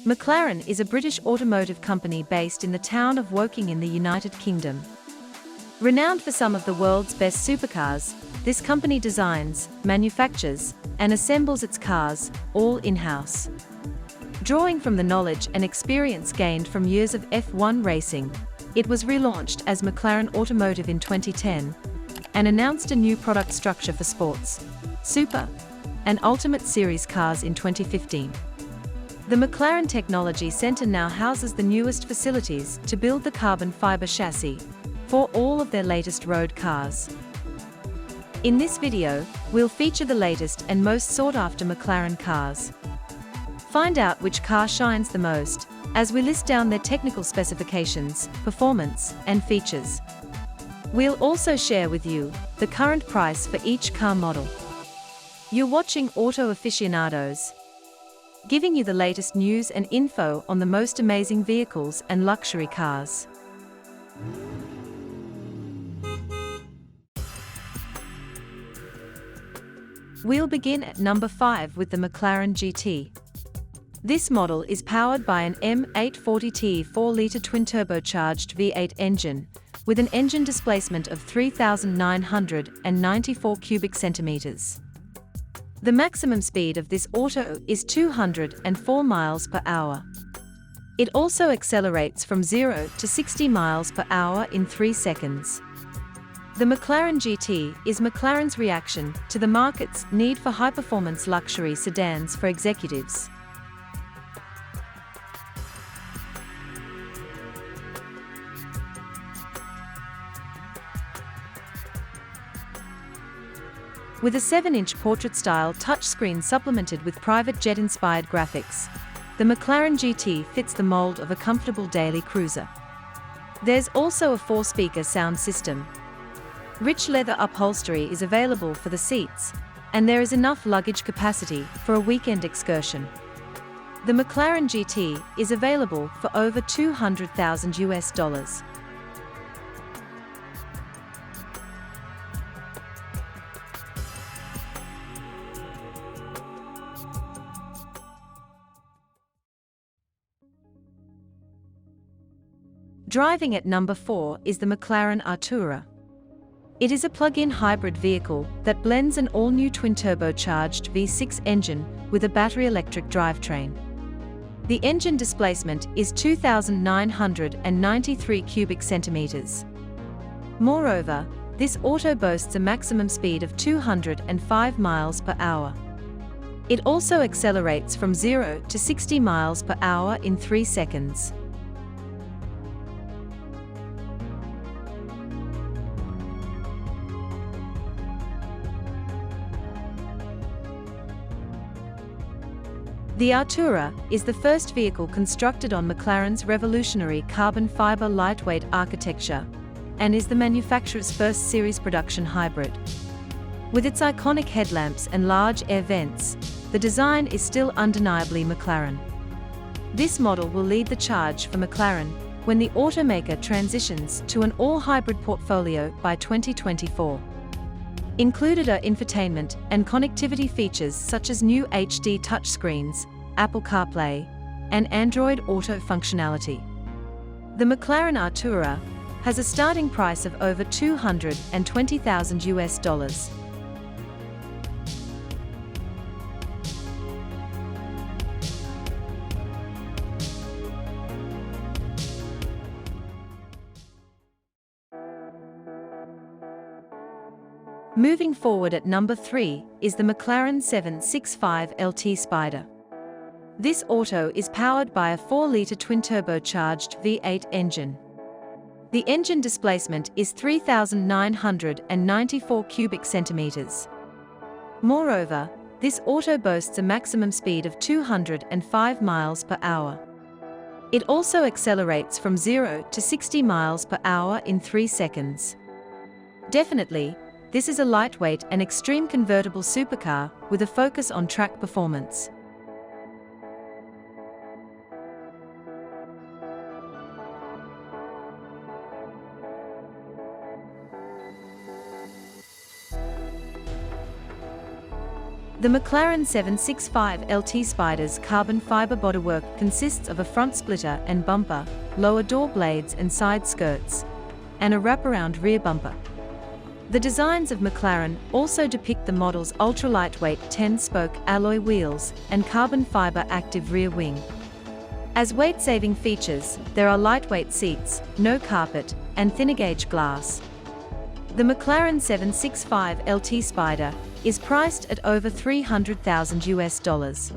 McLaren is a British automotive company based in the town of Woking in the United Kingdom. Renowned for some of the world's best supercars, this company designs, manufactures, and assembles its cars, all in-house. Drawing from the knowledge and experience gained from years of F1 racing, it was relaunched as McLaren Automotive in 2010 and announced a new product structure for sports, super, and Ultimate Series cars in 2015. The McLaren Technology Centre now houses the newest facilities to build the carbon fibre chassis for all of their latest road cars. In this video, we'll feature the latest and most sought-after McLaren cars. Find out which car shines the most, as we list down their technical specifications, performance, and features. We'll also share with you the current price for each car model. You're watching Auto Aficionados, giving you the latest news and info on the most amazing vehicles and luxury cars. We'll begin at number 5 with the McLaren GT. This model is powered by an M840T 4-litre twin-turbocharged V8 engine, with an engine displacement of 3,994 cubic centimetres. The maximum speed of this auto is 204 miles per hour. It also accelerates from 0 to 60 miles per hour in 3 seconds. The McLaren GT is McLaren's reaction to the market's need for high-performance luxury sedans for executives. With a 7-inch portrait-style touchscreen supplemented with private jet-inspired graphics, the McLaren GT fits the mold of a comfortable daily cruiser. There's also a 4-speaker sound system. Rich leather upholstery is available for the seats, and there is enough luggage capacity for a weekend excursion. The McLaren GT is available for over $200,000. Driving at number 4 is the McLaren Artura. It is a plug-in hybrid vehicle that blends an all-new twin-turbocharged V6 engine with a battery-electric drivetrain. The engine displacement is 2,993 cubic centimeters. Moreover, this auto boasts a maximum speed of 205 miles per hour. It also accelerates from 0 to 60 miles per hour in 3 seconds. The Artura is the first vehicle constructed on McLaren's revolutionary carbon fibre lightweight architecture and is the manufacturer's first series production hybrid. With its iconic headlamps and large air vents, the design is still undeniably McLaren. This model will lead the charge for McLaren when the automaker transitions to an all-hybrid portfolio by 2024. Included are infotainment and connectivity features such as new HD touchscreens, Apple CarPlay, and Android Auto functionality. The McLaren Artura has a starting price of over $220,000. Moving forward at number 3 is the McLaren 765 LT Spider. This auto is powered by a 4-litre twin-turbocharged V8 engine. The engine displacement is 3,994 cubic centimeters. Moreover, this auto boasts a maximum speed of 205 miles per hour. It also accelerates from 0 to 60 miles per hour in 3 seconds. Definitely, this is a lightweight and extreme convertible supercar with a focus on track performance. The McLaren 765 LT Spider's carbon fibre bodywork consists of a front splitter and bumper, lower door blades and side skirts, and a wraparound rear bumper. The designs of McLaren also depict the model's ultra-lightweight 10-spoke alloy wheels and carbon fibre active rear wing. As weight-saving features, there are lightweight seats, no carpet, and thinner-gauge glass. The McLaren 765 LT Spider is priced at over $300,000.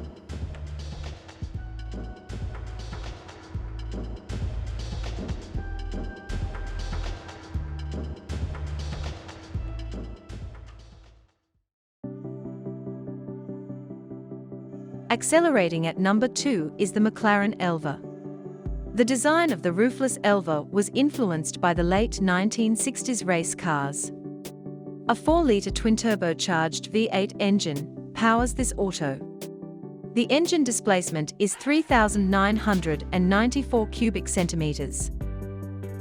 Accelerating at number 2 is the McLaren Elva. The design of the roofless Elva was influenced by the late 1960s race cars. A 4-litre twin-turbocharged V8 engine powers this auto. The engine displacement is 3,994 cubic centimeters.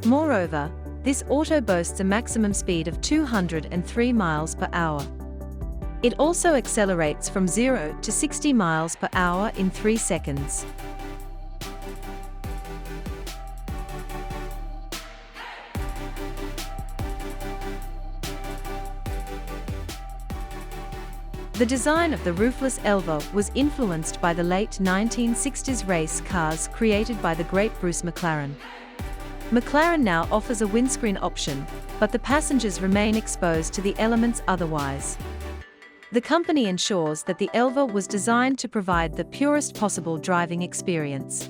Moreover, this auto boasts a maximum speed of 203 miles per hour. It also accelerates from 0 to 60 miles per hour in 3 seconds. The design of the roofless Elva was influenced by the late 1960s race cars created by the great Bruce McLaren. McLaren now offers a windscreen option, but the passengers remain exposed to the elements otherwise. The company ensures that the Elva was designed to provide the purest possible driving experience.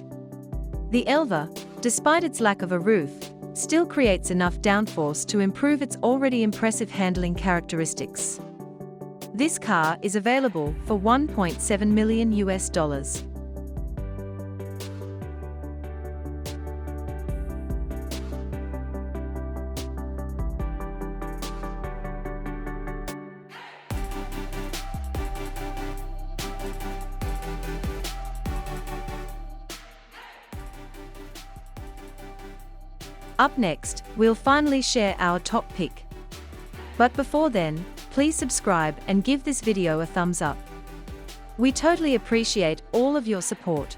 The Elva, despite its lack of a roof, still creates enough downforce to improve its already impressive handling characteristics. This car is available for $1.7 million. Up next, we'll finally share our top pick. But before then, please subscribe and give this video a thumbs up. We totally appreciate all of your support.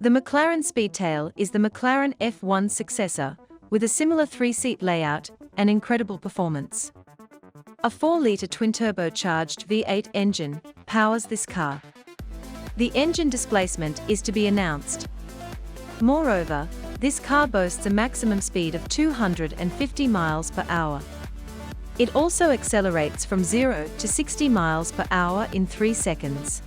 The McLaren Speedtail is the McLaren F1 successor, with a similar 3-seat layout and incredible performance. A 4-litre twin-turbocharged V8 engine powers this car. The engine displacement is to be announced. Moreover, this car boasts a maximum speed of 250 miles per hour. It also accelerates from 0 to 60 miles per hour in 3 seconds.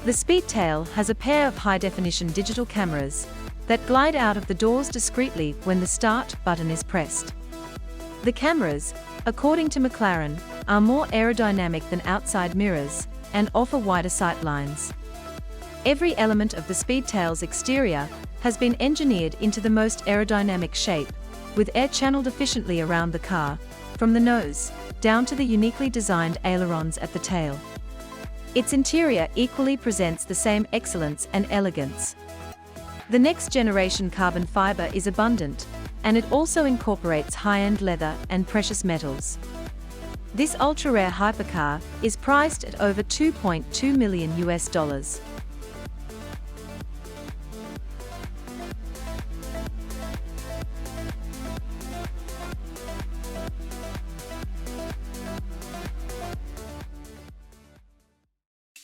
The Speedtail has a pair of high-definition digital cameras that glide out of the doors discreetly when the start button is pressed. The cameras, according to McLaren, are more aerodynamic than outside mirrors and offer wider sight lines. Every element of the Speedtail's exterior has been engineered into the most aerodynamic shape, with air channeled efficiently around the car, from the nose down to the uniquely designed ailerons at the tail. Its interior equally presents the same excellence and elegance. The next-generation carbon fibre is abundant, and it also incorporates high-end leather and precious metals. This ultra-rare hypercar is priced at over $2.2 million.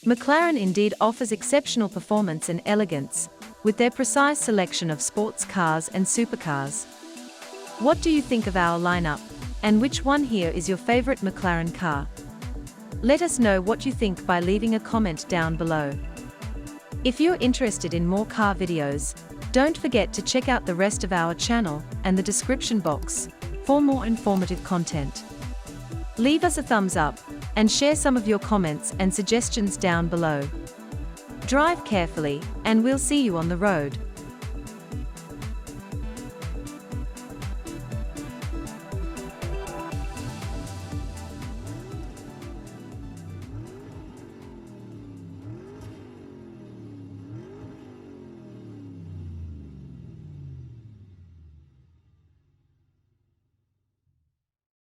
McLaren indeed offers exceptional performance and elegance, with their precise selection of sports cars and supercars. What do you think of our lineup, and which one here is your favorite McLaren car? Let us know what you think by leaving a comment down below. If you're interested in more car videos, don't forget to check out the rest of our channel and the description box for more informative content. Leave us a thumbs up and share some of your comments and suggestions down below. Drive carefully, and we'll see you on the road.